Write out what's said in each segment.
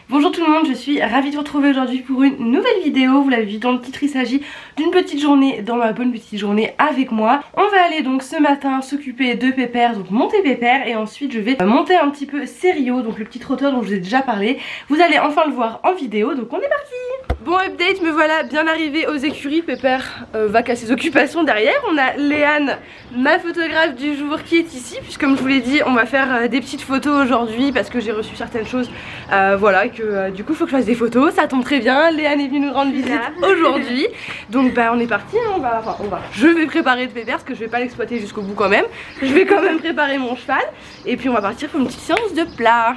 Bonjour tout le monde, je suis ravie de vous retrouver aujourd'hui pour une nouvelle vidéo. Vous l'avez vu dans le titre, il s'agit d'une petite journée dans ma bonne petite journée avec moi. On va aller donc ce matin s'occuper de Pépère, donc monter Pépère, et ensuite je vais monter un petit peu Serio, donc le petit trotteur dont je vous ai déjà parlé. Vous allez enfin le voir en vidéo, donc on est parti. Bon update, me voilà bien arrivée aux écuries. Pépère va qu'à ses occupations derrière. On a Léane, ma photographe du jour, qui est ici, puisque comme je vous l'ai dit, on va faire des petites photos aujourd'hui parce que j'ai reçu certaines choses, voilà, que du coup il faut que je fasse des photos. Ça tombe très bien, Léane est venue nous rendre visite aujourd'hui. Donc bah on est parti, hein. Je vais préparer de Pépère parce que je vais pas l'exploiter jusqu'au bout quand même. Je vais quand même préparer mon cheval et puis on va partir pour une petite séance de plat.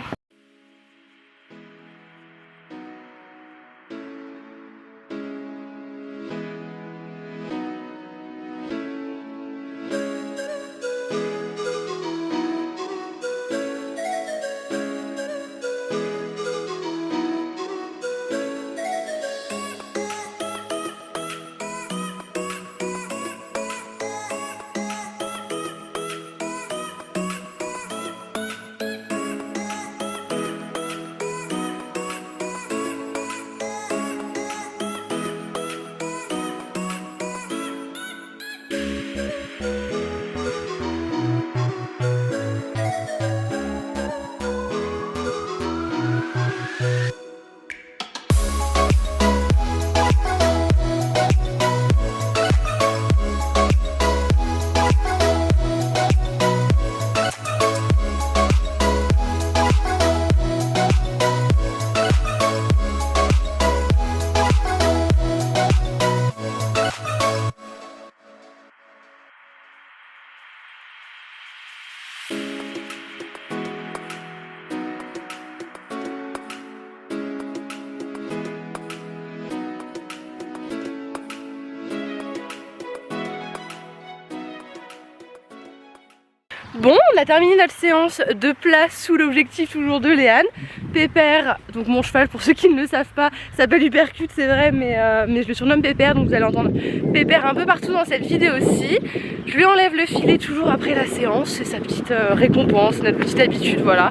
Bon, on a terminé notre séance de plat sous l'objectif toujours de Léane. Pépère, donc mon cheval pour ceux qui ne le savent pas, s'appelle Hypercute, c'est vrai, mais je le surnomme Pépère, donc vous allez entendre Pépère un peu partout dans cette vidéo aussi. Je lui enlève le filet toujours après la séance, c'est sa petite récompense, notre petite habitude, voilà.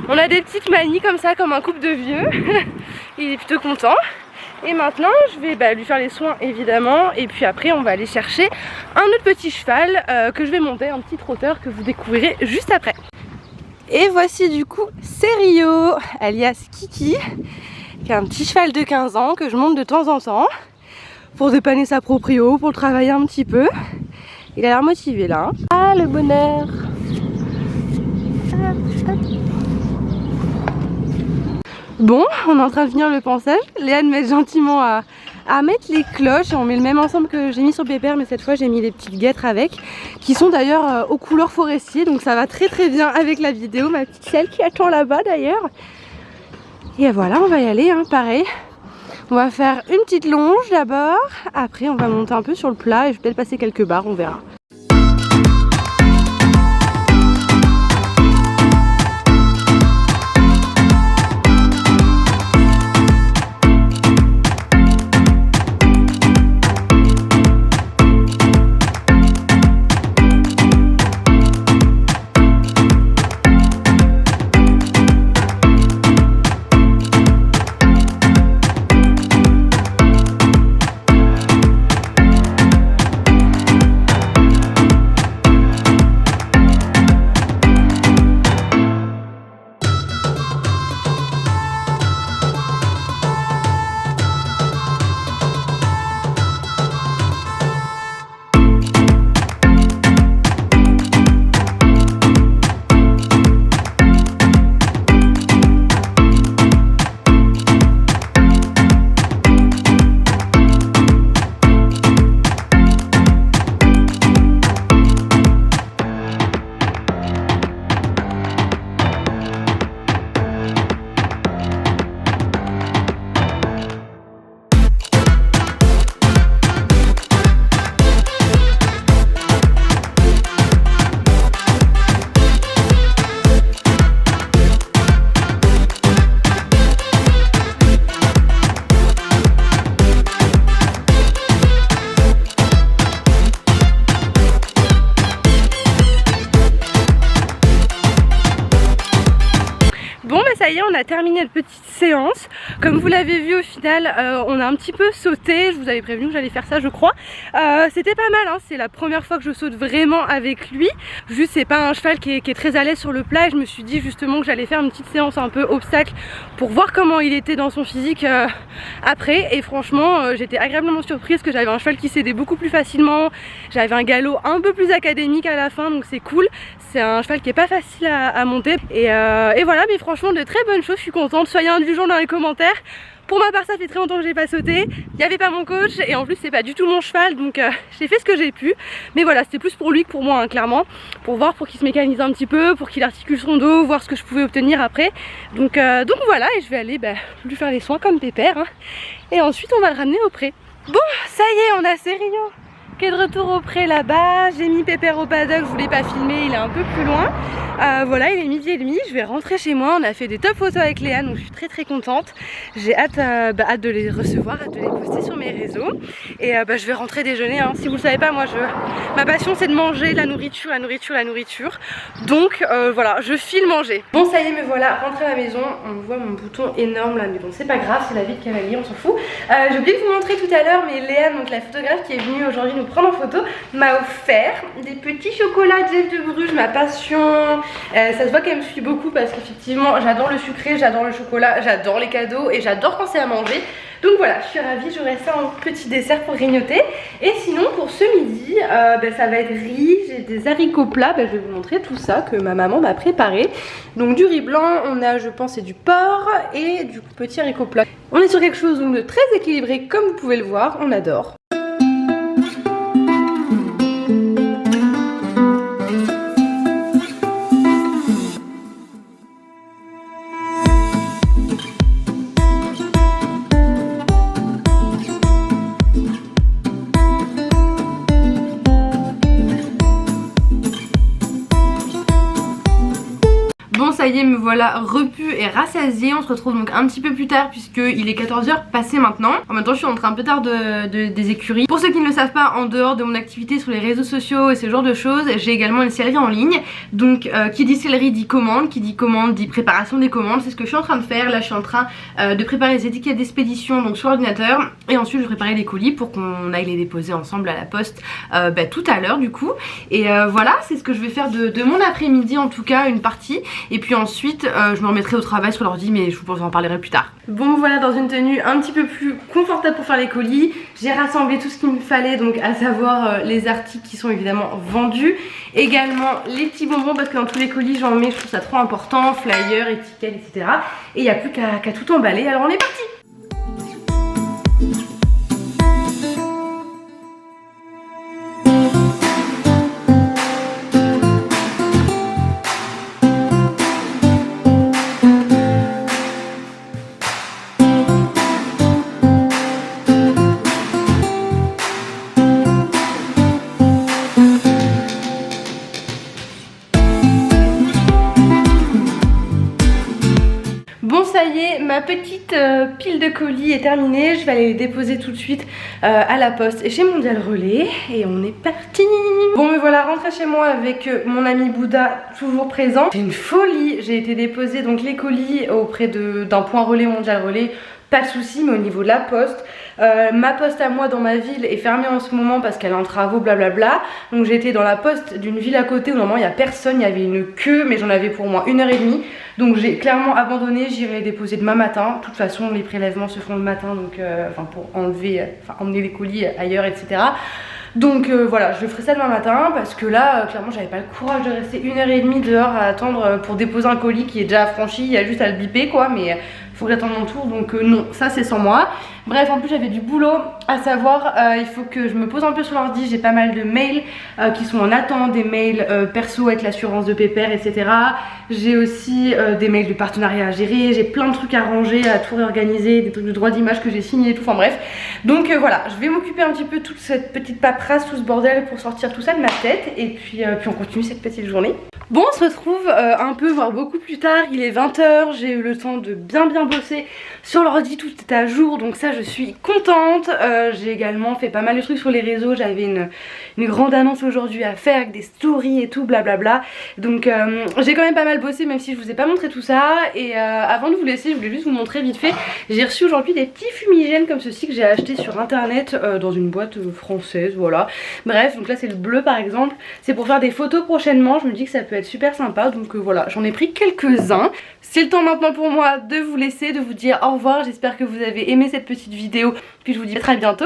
On a des petites manies comme ça, comme un couple de vieux. Il est plutôt content. Et maintenant je vais lui faire les soins évidemment, et puis après on va aller chercher un autre petit cheval que je vais monter, un petit trotteur que vous découvrirez juste après. Et voici du coup Serio, alias Kiki, qui est un petit cheval de 15 ans que je monte de temps en temps pour dépanner sa proprio, pour le travailler un petit peu. Il a l'air motivé là, hein. Ah le bonheur. Bon, on est en train de finir le pansage. Léane m'aide gentiment à mettre les cloches. On met le même ensemble que j'ai mis sur Pépère, mais cette fois j'ai mis les petites guêtres avec, qui sont d'ailleurs aux couleurs forestier, donc ça va très très bien avec la vidéo. Ma petite selle qui attend là-bas d'ailleurs. Et voilà, on va y aller, hein, pareil. On va faire une petite longe d'abord, après on va monter un peu sur le plat et je vais peut-être passer quelques barres, on verra. a terminé notre petite séance. Comme vous l'avez vu au final, on a un petit peu sauté. Je vous avais prévenu que j'allais faire ça je crois. C'était pas mal, hein. C'est la première fois que je saute vraiment avec lui. Juste c'est pas un cheval qui est très à l'aise sur le plat. Et je me suis dit justement que j'allais faire une petite séance un peu obstacle pour voir comment il était dans son physique après. Et franchement j'étais agréablement surprise que j'avais un cheval qui cédait beaucoup plus facilement. J'avais un galop un peu plus académique à la fin, donc c'est cool. C'est un cheval qui est pas facile à monter et voilà, mais franchement de très bonnes choses, je suis contente. Soyez indulgents dans les commentaires. Pour ma part ça fait très longtemps que j'ai pas sauté, il n'y avait pas mon coach et en plus c'est pas du tout mon cheval, donc j'ai fait ce que j'ai pu. Mais voilà, c'était plus pour lui que pour moi hein, clairement, pour voir, pour qu'il se mécanise un petit peu, pour qu'il articule son dos, voir ce que je pouvais obtenir après. Donc voilà, et je vais aller lui faire les soins comme Pépère hein. Et ensuite on va le ramener au pré. Bon, ça y est, on a Cérillon qui est de retour au pré là-bas. J'ai mis Pépère au paddock, je voulais pas filmer, il est un peu plus loin. Voilà, il est 12h30, je vais rentrer chez moi. On a fait des top photos avec Léane, donc je suis très contente. J'ai hâte, hâte de les recevoir, hâte de les poster sur mes réseaux. Et je vais rentrer déjeuner hein. Si vous le savez pas, moi ma passion c'est de manger, la nourriture. Donc voilà, je file manger. Bon ça y est, me voilà rentrée à la maison. On voit mon bouton énorme là, mais bon c'est pas grave, c'est la vie de cavalier, on s'en fout. J'ai oublié de vous montrer tout à l'heure, mais Léane, donc la photographe qui est venue aujourd'hui nous prendre en photo, m'a offert des petits chocolats Jeff de Bruges, ma passion. Ça se voit qu'elle me suit beaucoup parce qu'effectivement j'adore le sucré, j'adore le chocolat, j'adore les cadeaux et j'adore quand c'est à manger. Donc voilà, je suis ravie, j'aurai ça en petit dessert pour grignoter. Et sinon pour ce midi, ça va être riz, j'ai des haricots plats, je vais vous montrer tout ça que ma maman m'a préparé. Donc du riz blanc, on a je pense c'est du porc et du petit haricot plat. On est sur quelque chose donc de très équilibré comme vous pouvez le voir, on adore. Ça y est, me voilà repu et rassasiée. On se retrouve donc un petit peu plus tard puisqu'il est 14h passé maintenant. En même temps je suis rentrée un peu tard des écuries. Pour ceux qui ne le savent pas, en dehors de mon activité sur les réseaux sociaux et ce genre de choses, j'ai également une sellerie en ligne. Donc qui dit sellerie dit commande, qui dit commande dit préparation des commandes. C'est ce que je suis en train de faire. Là je suis en train de préparer les étiquettes d'expédition donc sur l'ordinateur. Et ensuite je vais préparer les colis pour qu'on aille les déposer ensemble à la poste tout à l'heure du coup. Et voilà, c'est ce que je vais faire de mon après-midi en tout cas, une partie. Et puis ensuite je me remettrai au travail sur l'ordi, mais je vous en parlerai plus tard. Bon voilà, dans une tenue un petit peu plus confortable pour faire les colis, j'ai rassemblé tout ce qu'il me fallait, donc à savoir les articles qui sont évidemment vendus, également les petits bonbons parce que dans tous les colis j'en mets, je trouve ça trop important, flyers, étiquettes, etc. Et il n'y a plus qu'à tout emballer, alors on est parti. Ça y est, ma petite pile de colis est terminée. Je vais aller les déposer tout de suite à la poste et chez Mondial Relais. Et on est parti. Bon me voilà rentrée chez moi avec mon ami Bouddha toujours présent. C'est une folie. J'ai été déposer donc les colis auprès d'un point relais Mondial Relais. Pas de souci, mais au niveau de la poste, ma poste à moi dans ma ville est fermée en ce moment parce qu'elle est en travaux, blablabla. Donc j'ai été dans la poste d'une ville à côté où normalement il n'y a personne, il y avait une queue, mais j'en avais pour moi 1h30. Donc j'ai clairement abandonné, j'irai déposer demain matin. De toute façon, les prélèvements se font le matin, donc pour emmener les colis ailleurs, etc. Donc voilà, je ferai ça demain matin parce que là, clairement, j'avais pas le courage de rester 1h30 dehors à attendre pour déposer un colis qui est déjà affranchi. Il y a juste à le biper, quoi, mais faut que j'attende mon tour, donc non, ça c'est sans moi. Bref, en plus j'avais du boulot, à savoir il faut que je me pose un peu sur l'ordi. J'ai pas mal de mails qui sont en attente, des mails perso avec l'assurance de Pépère, etc. J'ai aussi des mails de partenariat à gérer, j'ai plein de trucs à ranger, à tout réorganiser, des trucs de droit d'image que j'ai signé et tout, enfin bref. Donc voilà, je vais m'occuper un petit peu de toute cette petite paperasse, tout ce bordel pour sortir tout ça de ma tête et puis on continue cette petite journée. Bon, on se retrouve un peu, voire beaucoup plus tard, il est 20 h, j'ai eu le temps de bien bosser sur l'ordi, tout est à jour, donc ça je suis contente. J'ai également fait pas mal de trucs sur les réseaux, j'avais une grande annonce aujourd'hui à faire avec des stories et tout, blablabla. Donc j'ai quand même pas mal bossé, même si je vous ai pas montré tout ça. Et avant de vous laisser, je voulais juste vous montrer vite fait, j'ai reçu aujourd'hui des petits fumigènes comme ceci que j'ai acheté sur internet dans une boîte française, voilà. Bref, donc là c'est le bleu par exemple, c'est pour faire des photos prochainement, je me dis que ça peut être super sympa, donc voilà, j'en ai pris quelques-uns. C'est le temps maintenant pour moi de vous laisser, de vous dire au revoir, j'espère que vous avez aimé cette petite vidéo, puis je vous dis à très bientôt.